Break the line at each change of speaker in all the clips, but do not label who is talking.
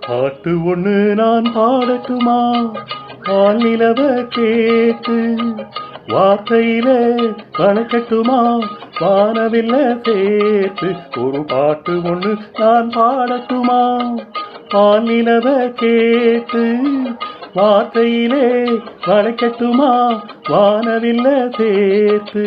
பாட்டு ஒண்ணு நான் பாடட்டுமா? பால் நிலவ கேட்டு வார்த்தையில வளர்க்கட்டுமா? வானவில்ல சேர்த்து ஒரு பாட்டு ஒண்ணு நான் பாடட்டுமா? பால் நிலவ கேட்டு வார்த்தையிலே வளர்க்கட்டுமா? வானவில்ல சேர்த்து.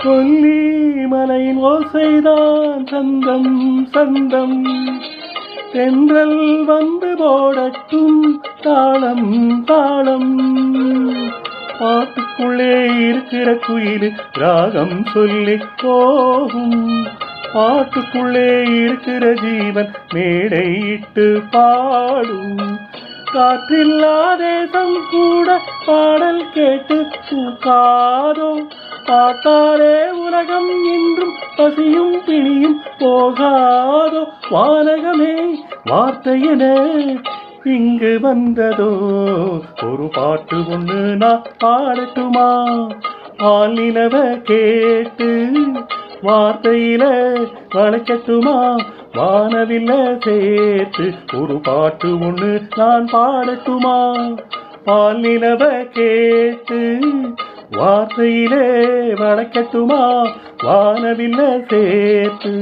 கொல்லிமலையின் ஓசைதான் சந்தம் சந்தம், தென்றல் வந்து போடட்டும் தாளம் தாளம். பாட்டுக்குள்ளே இருக்கிற குயிலு ராகம் சொல்லி போகும், பாட்டுக்குள்ளே இருக்கிற ஜீவன் மேடையிட்டு பாடும். காற்றில்லா தேசம் கூட பாடல் கேட்டு பூக்காதோ? பாட்டாரே உலகம் என்றும் பசியும் பிணியும் போகாதோ? வானகமே வார்த்தையென இங்கு வந்ததோ? ஒரு பாட்டு ஒண்ணு நான் பாடட்டுமா? பால் நிலவ கேட்டு வார்த்தையில வளைக்கட்டுமா? வானவில்ல சேர்த்து ஒரு பாட்டு ஒண்ணு நான் பாடட்டுமா? பால் நிலவ கேட்டு வார்த்தையிலே வளைக்கட்டுமா? வானவில்ல சேர்த்து.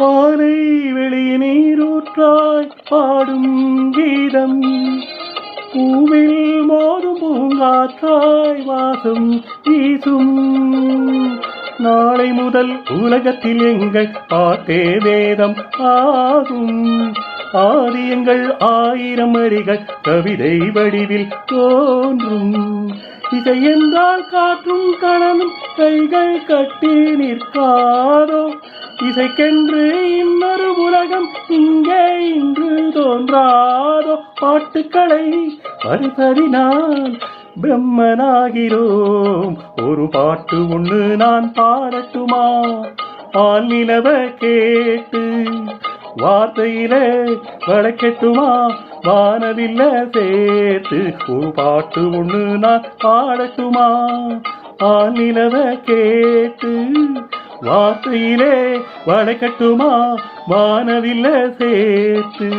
பாறை வெளி நீரூற்றாய் பாடும் கீதம், பூவில் மோதும் பூங்காற்றாய் வாசம் வீசும். நாளை முதல் உலகத்தில் எங்கள் பாட்டே வேதம் ஆகும். ஆதியங்கள் 1000 வரிகள் கவிதை வடிவில் தோன்றும். இசை என்றால் காற்றும் கணனும் கைகள் கட்டி நிற்காதோ? இசைக்கென்று இன்னொரு உலகம் இங்கே இன்று தோன்றாதோ? பாட்டுக்களை பரிசறினால் பிரம்மனாகிறோம். ஒரு பாட்டு ஒண்ணு நான் பாடட்டுமா? பால் நிலவ கேட்டு வார்த்தையில வளைக்கட்டுமா? வானவில்ல சேர்த்து ஒரு பாட்டு ஒண்ணு நான் பாடட்டுமா? பால் நிலவ கேட்டு வார்த்தையிலே வளைக்கட்டுமா? வானவில்ல சேர்த்து.